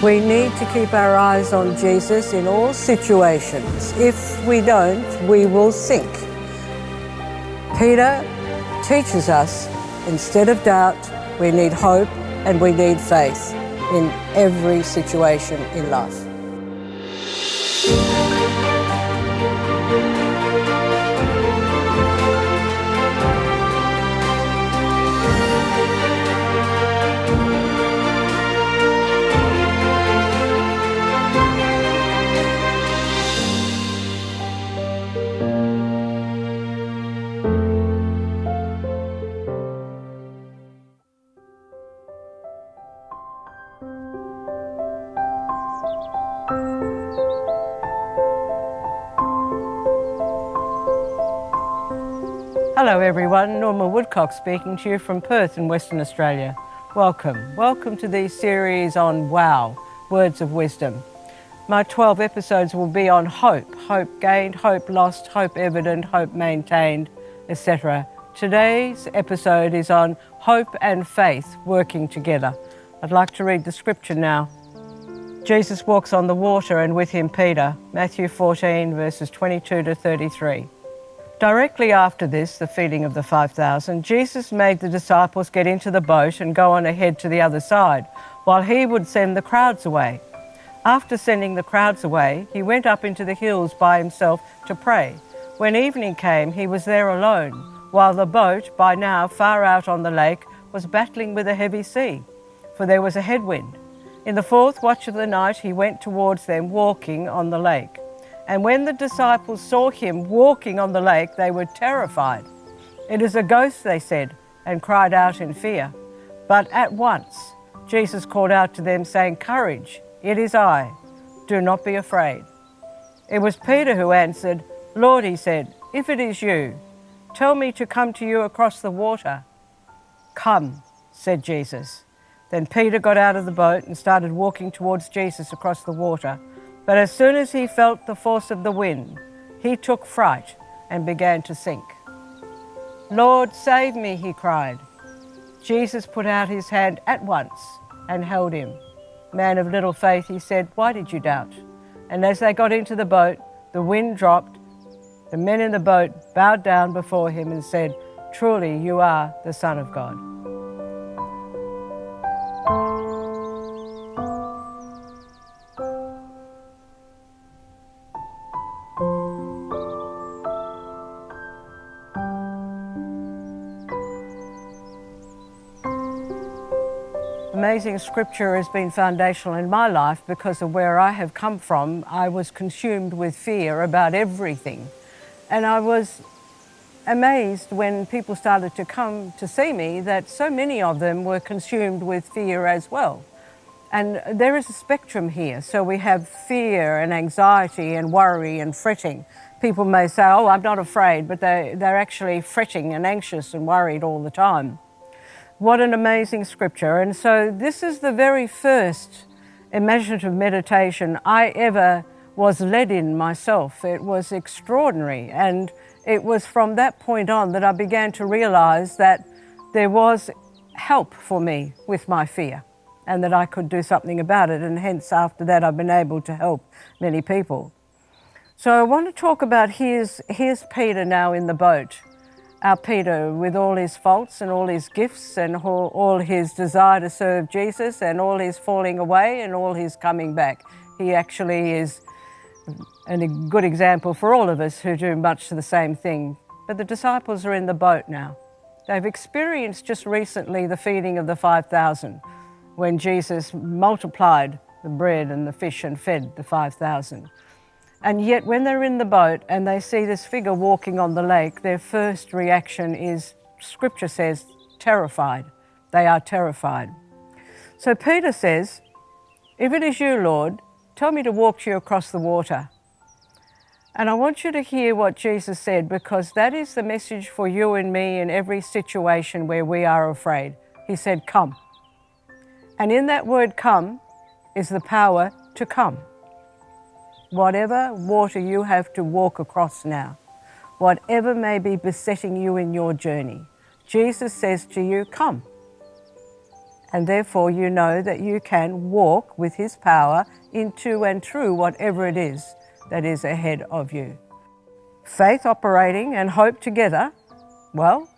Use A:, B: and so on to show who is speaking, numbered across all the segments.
A: We need to keep our eyes on Jesus in all situations. If we don't, we will sink. Peter teaches us, instead of doubt, we need hope and we need faith in every situation in life. Hello everyone, Norma Woodcock speaking to you from Perth in Western Australia. Welcome to the series on WOW, Words of Wisdom. My 12 episodes will be on hope, hope gained, hope lost, hope evident, hope maintained, etc. Today's episode is on hope and faith working together. I'd like to read the scripture now. Jesus walks on the water and with him Peter, Matthew 14 verses 22 to 33. Directly after this, the feeding of the 5,000, Jesus made the disciples get into the boat and go on ahead to the other side, while he would send the crowds away. After sending the crowds away, he went up into the hills by himself to pray. When evening came, he was there alone, while the boat, by now far out on the lake, was battling with a heavy sea, for there was a headwind. In the fourth watch of the night, he went towards them walking on the lake. And when the disciples saw him walking on the lake, they were terrified. "It is a ghost," they said, and cried out in fear. But at once Jesus called out to them, saying, "Courage, it is I. Do not be afraid." It was Peter who answered, "Lord," he said, "if it is you, tell me to come to you across the water." "Come," said Jesus. Then Peter got out of the boat and started walking towards Jesus across the water. But as soon as he felt the force of the wind, he took fright and began to sink. "Lord, save me," he cried. Jesus put out his hand at once and held him. "Man of little faith," he said, "why did you doubt?" And as they got into the boat, the wind dropped. The men in the boat bowed down before him and said, "Truly you are the Son of God." Amazing scripture has been foundational in my life because of where I have come from. I was consumed with fear about everything. And I was amazed when people started to come to see me that so many of them were consumed with fear as well. And there is a spectrum here. So we have fear and anxiety and worry and fretting. People may say, "Oh, I'm not afraid," but they're actually fretting and anxious and worried all the time. What an amazing scripture. And so this is the very first imaginative meditation I ever was led in myself. It was extraordinary. And it was from that point on that I began to realize that there was help for me with my fear and that I could do something about it. And hence after that, I've been able to help many people. So I want to talk about here's Peter now in the boat. Our Peter, with all his faults and all his gifts and all his desire to serve Jesus and all his falling away and all his coming back. He actually is a good example for all of us who do much the same thing. But the disciples are in the boat now. They've experienced just recently the feeding of the 5,000 when Jesus multiplied the bread and the fish and fed the 5,000. And yet when they're in the boat and they see this figure walking on the lake, their first reaction is, scripture says, terrified. They are terrified. So Peter says, "If it is you, Lord, tell me to walk to you across the water." And I want you to hear what Jesus said, because that is the message for you and me in every situation where we are afraid. He said, "Come." And in that word "come" is the power to come. Whatever water you have to walk across now, whatever may be besetting you in your journey, Jesus says to you, "Come." And therefore you know that you can walk with his power into and through whatever it is that is ahead of you. Faith operating and hope together, well,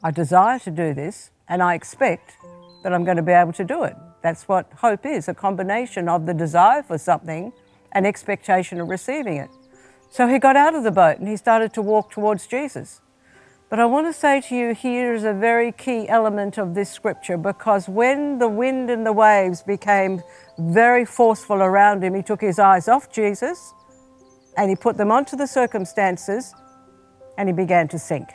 A: I desire to do this and I expect that I'm going to be able to do it. That's what hope is, a combination of the desire for something and expectation of receiving it. So he got out of the boat and he started to walk towards Jesus. But I want to say to you, here is a very key element of this scripture, because when the wind and the waves became very forceful around him, he took his eyes off Jesus and he put them onto the circumstances and he began to sink.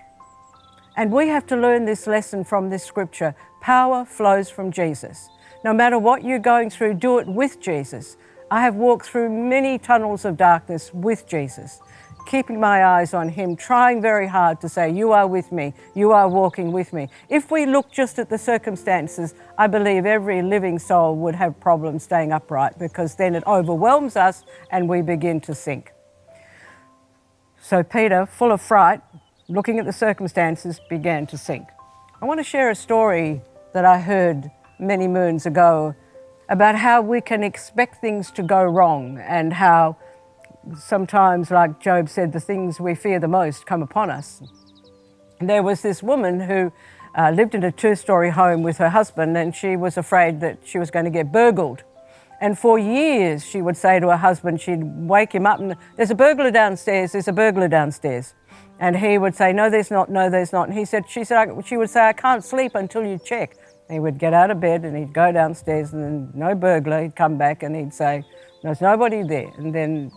A: And we have to learn this lesson from this scripture. Power flows from Jesus. No matter what you're going through, do it with Jesus. I have walked through many tunnels of darkness with Jesus, keeping my eyes on him, trying very hard to say, you are with me, you are walking with me. If we look just at the circumstances, I believe every living soul would have problems staying upright, because then it overwhelms us and we begin to sink. So Peter, full of fright, looking at the circumstances, began to sink. I want to share a story that I heard many moons ago about how we can expect things to go wrong, and how sometimes, like Job said, the things we fear the most come upon us. And there was this woman who lived in a two-story home with her husband, and she was afraid that she was going to get burgled. And for years she would say to her husband, she'd wake him up and, there's a burglar downstairs, there's a burglar downstairs. And he would say, no, there's not, no, there's not. And she would say, I can't sleep until you check. He would get out of bed and he'd go downstairs, and then no burglar. He'd come back and he'd say, there's nobody there. And then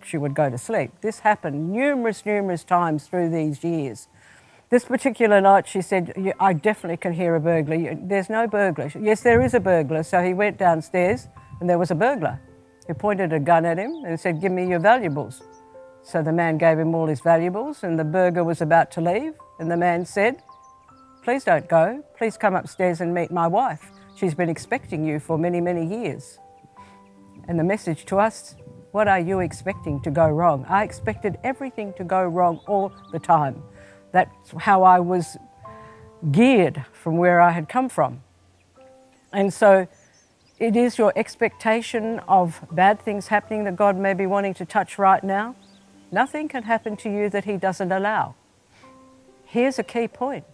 A: she would go to sleep. This happened numerous times through these years. This particular night she said, I definitely can hear a burglar. There's no burglar. Yes, there is a burglar. So he went downstairs and there was a burglar. He pointed a gun at him and said, give me your valuables. So the man gave him all his valuables, and the burglar was about to leave. And the man said, please don't go. Please come upstairs and meet my wife. She's been expecting you for many years. And the message to us, what are you expecting to go wrong? I expected everything to go wrong all the time. That's how I was geared from where I had come from. And so it is your expectation of bad things happening that God may be wanting to touch right now. Nothing can happen to you that he doesn't allow. Here's a key point.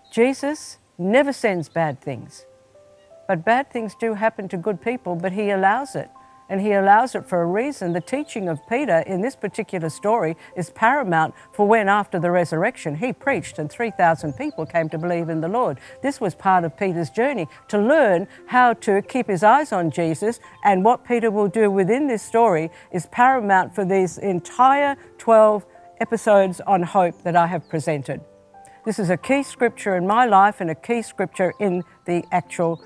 A: Jesus never sends bad things. But bad things do happen to good people, but he allows it. And he allows it for a reason. The teaching of Peter in this particular story is paramount for when, after the resurrection, he preached and 3,000 people came to believe in the Lord. This was part of Peter's journey, to learn how to keep his eyes on Jesus. And what Peter will do within this story is paramount for these entire 12 episodes on hope that I have presented. This is a key scripture in my life and a key scripture in the actual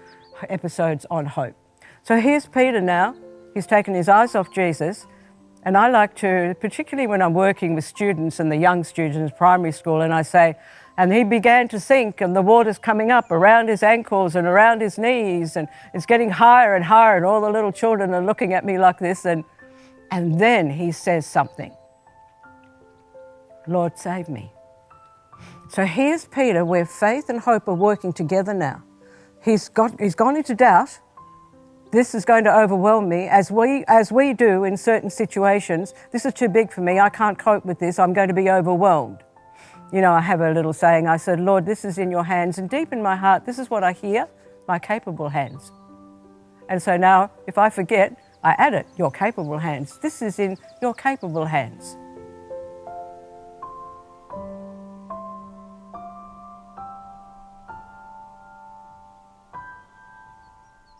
A: episodes on hope. So here's Peter now. He's taken his eyes off Jesus. And I like to, particularly when I'm working with students and the young students in primary school, and I say, and he began to sink and the water's coming up around his ankles and around his knees, and it's getting higher and higher, and all the little children are looking at me like this. And then he says something. Lord, save me. So here's Peter, where faith and hope are working together now. He's gone into doubt. This is going to overwhelm me, as we do in certain situations. This is too big for me. I can't cope with this. I'm going to be overwhelmed. You know, I have a little saying. I said, Lord, this is in your hands. And deep in my heart, this is what I hear, my capable hands. And so now, if I forget, I add it, your capable hands. This is in your capable hands.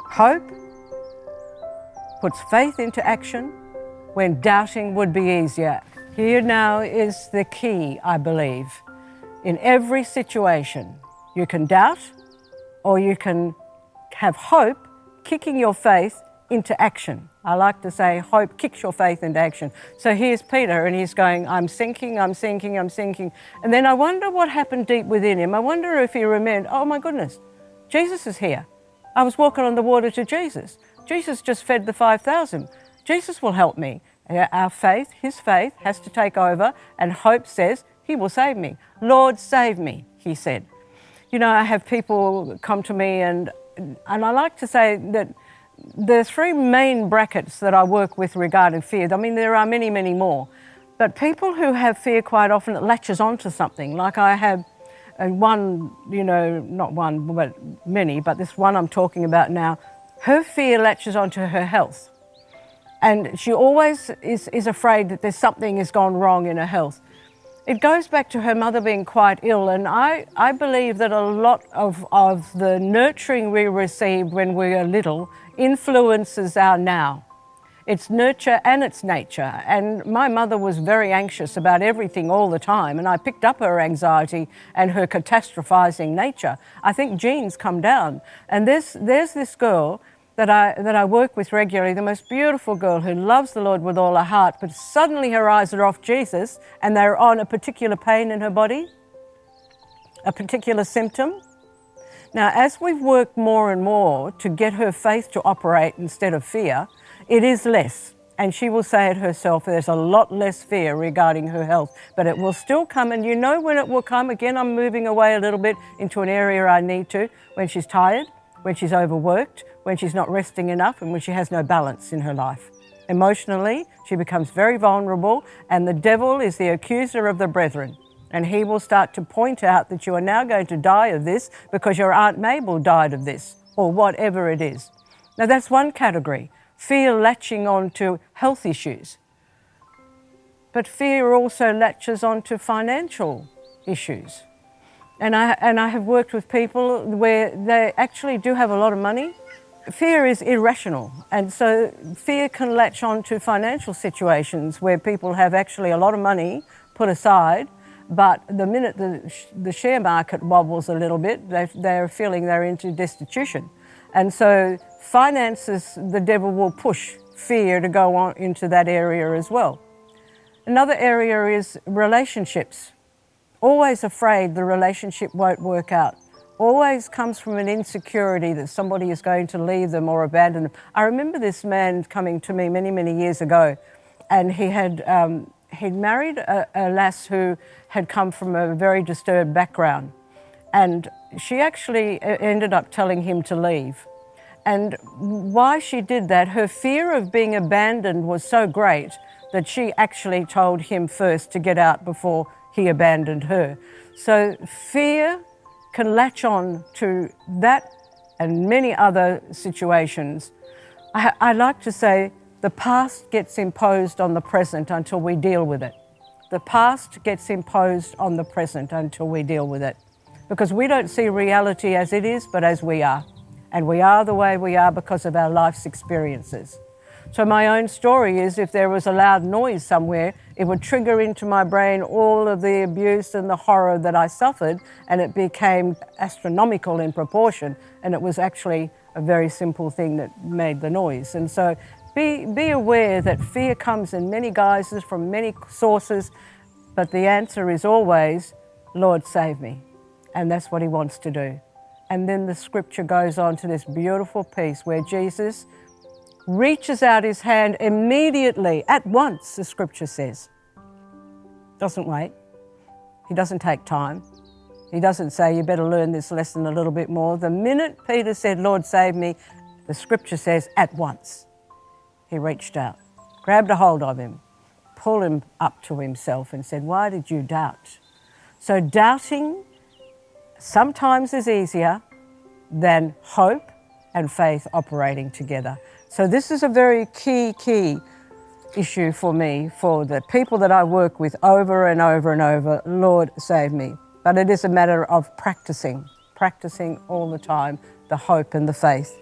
A: Hope puts faith into action when doubting would be easier. Here now is the key, I believe. In every situation, you can doubt or you can have hope kicking your faith into action. I like to say hope kicks your faith into action. So here's Peter, and he's going, I'm sinking, I'm sinking, I'm sinking. And then I wonder what happened deep within him. I wonder if he remembered, oh my goodness, Jesus is here. I was walking on the water to Jesus. Jesus just fed the 5,000. Jesus will help me. Our faith, his faith, has to take over, and hope says, he will save me. Lord, save me, he said. You know, I have people come to me and I like to say that the three main brackets that I work with regarding fear, I mean, there are many, many more, but people who have fear quite often, it latches onto something. Like I have one, you know, not one, but many, but this one I'm talking about now, her fear latches onto her health. And she always is afraid that there's something has gone wrong in her health. It goes back to her mother being quite ill, and I believe that a lot of the nurturing we received when we were little influences our now. It's nurture and it's nature. And my mother was very anxious about everything all the time, and I picked up her anxiety and her catastrophizing nature. I think genes come down. And there's this girl that I work with regularly, the most beautiful girl who loves the Lord with all her heart, but suddenly her eyes are off Jesus and they're on a particular pain in her body, a particular symptom. Now, as we've worked more and more to get her faith to operate instead of fear, it is less. And she will say it herself, there's a lot less fear regarding her health, but it will still come. And you know when it will come? Again, I'm moving away a little bit into an area I need to, when she's tired, when she's overworked, when she's not resting enough, and when she has no balance in her life. Emotionally, she becomes very vulnerable, and the devil is the accuser of the brethren. And he will start to point out that you are now going to die of this because your Aunt Mabel died of this, or whatever it is. Now that's one category, fear latching on to health issues. But fear also latches onto financial issues. And I have worked with people where they actually do have a lot of money. Fear is irrational, and so fear can latch on to financial situations where people have actually a lot of money put aside, but the minute the share market wobbles a little bit, they're feeling they're into destitution. And so finances, the devil will push fear to go on into that area as well. Another area is relationships. Always afraid the relationship won't work out. Always comes from an insecurity that somebody is going to leave them or abandon them. I remember this man coming to me many, many years ago, and he'd married a lass who had come from a very disturbed background. And she actually ended up telling him to leave. And why she did that, her fear of being abandoned was so great that she actually told him first to get out before he abandoned her. So fear can latch on to that and many other situations. I like to say the past gets imposed on the present until we deal with it. The past gets imposed on the present until we deal with it. Because we don't see reality as it is, but as we are. And we are the way we are because of our life's experiences. So my own story is if there was a loud noise somewhere, it would trigger into my brain all of the abuse and the horror that I suffered, and it became astronomical in proportion, and it was actually a very simple thing that made the noise. And so be aware that fear comes in many guises from many sources, but the answer is always, Lord, save me. And that's what he wants to do. And then the scripture goes on to this beautiful piece where Jesus reaches out his hand immediately, at once, the scripture says. Doesn't wait. He doesn't take time. He doesn't say, you better learn this lesson a little bit more. The minute Peter said, Lord, save me, the scripture says, at once. He reached out, grabbed a hold of him, pulled him up to himself and said, why did you doubt? So doubting sometimes is easier than hope and faith operating together. So this is a very key issue for me, for the people that I work with over and over and over, Lord, save me. But it is a matter of practicing all the time, the hope and the faith.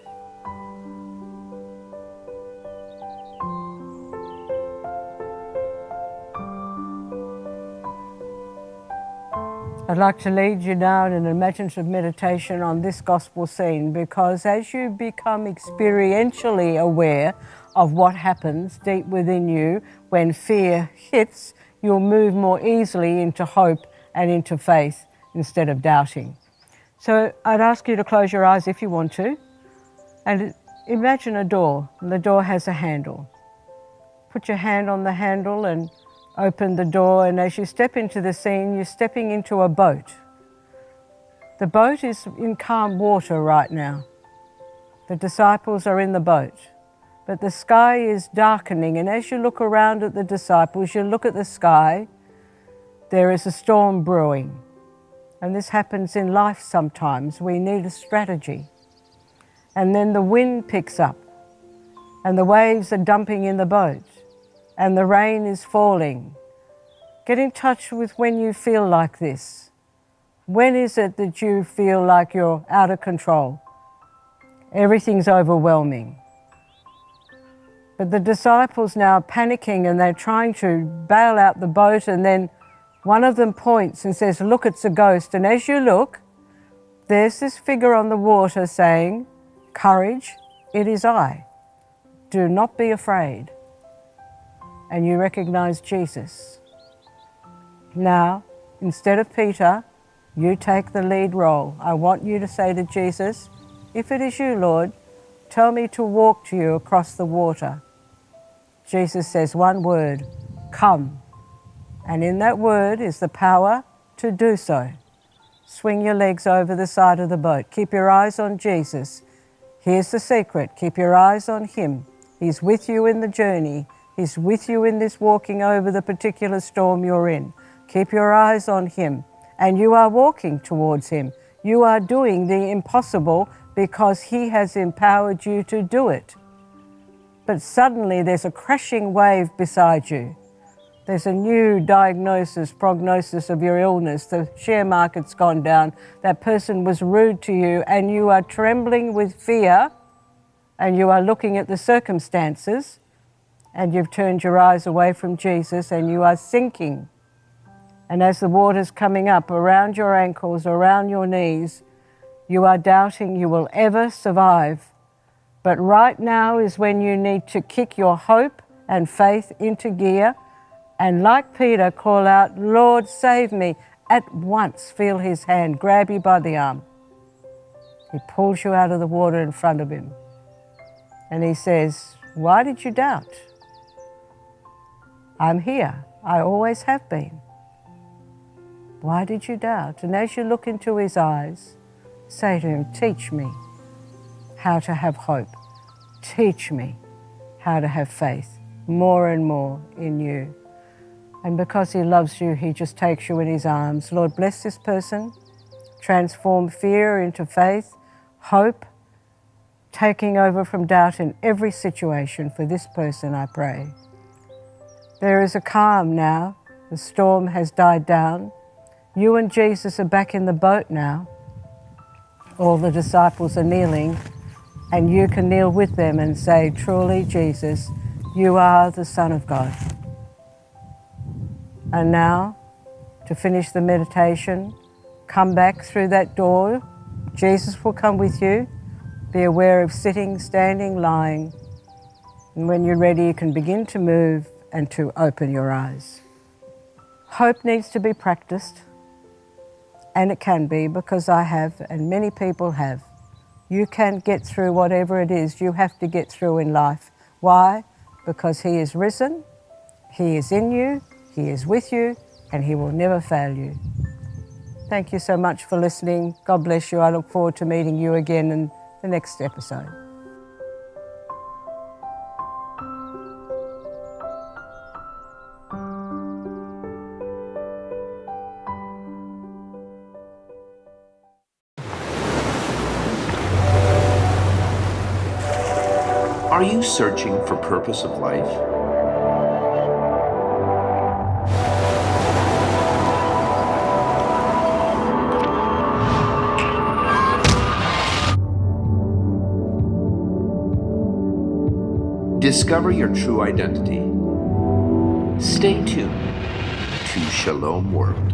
A: I'd like to lead you now in an imaginative meditation on this gospel scene, because as you become experientially aware of what happens deep within you when fear hits, you'll move more easily into hope and into faith instead of doubting. So I'd ask you to close your eyes if you want to, and imagine a door, and the door has a handle. Put your hand on the handle and open the door, and as you step into the scene, you're stepping into a boat. The boat is in calm water right now. The disciples are in the boat, but the sky is darkening, and as you look around at the disciples, you look at the sky, there is a storm brewing. And this happens in life sometimes. We need a strategy. And then the wind picks up, and the waves are dumping in the boat, and the rain is falling. Get in touch with when you feel like this. When is it that you feel like you're out of control? Everything's overwhelming. But the disciples now are panicking, and they're trying to bail out the boat, and then one of them points and says, "Look, it's a ghost." And as you look, there's this figure on the water saying, "Courage, it is I. Do not be afraid." And you recognize Jesus. Now, instead of Peter, you take the lead role. I want you to say to Jesus, "If it is you, Lord, tell me to walk to you across the water." Jesus says one word, "Come." And in that word is the power to do so. Swing your legs over the side of the boat. Keep your eyes on Jesus. Here's the secret. Keep your eyes on Him. He's with you in the journey. He's with you in this walking over the particular storm you're in. Keep your eyes on Him. And you are walking towards Him. You are doing the impossible because He has empowered you to do it. But suddenly there's a crashing wave beside you. There's a new prognosis of your illness. The share market's gone down. That person was rude to you, and you are trembling with fear, and you are looking at the circumstances, and you've turned your eyes away from Jesus, and you are sinking. And as the water's coming up around your ankles, around your knees, you are doubting you will ever survive. But right now is when you need to kick your hope and faith into gear, and like Peter, call out, "Lord, save me." At once feel His hand grab you by the arm. He pulls you out of the water in front of Him. And He says, "Why did you doubt? I'm here. I always have been. Why did you doubt?" And as you look into His eyes, say to Him, "Teach me how to have hope. Teach me how to have faith more and more in you." And because He loves you, He just takes you in His arms. Lord, bless this person. Transform fear into faith, hope, taking over from doubt in every situation for this person, I pray. There is a calm now. The storm has died down. You and Jesus are back in the boat now. All the disciples are kneeling, and you can kneel with them and say, "Truly, Jesus, you are the Son of God." And now, to finish the meditation, come back through that door. Jesus will come with you. Be aware of sitting, standing, lying. And when you're ready, you can begin to move and to open your eyes. Hope needs to be practiced, and it can be, because I have, and many people have. You can get through whatever it is you have to get through in life. Why? Because He is risen, He is in you, He is with you, and He will never fail you. Thank you so much for listening. God bless you. I look forward to meeting you again in the next episode.
B: Are you searching for purpose of life? Discover your true identity. Stay tuned to Shalom World.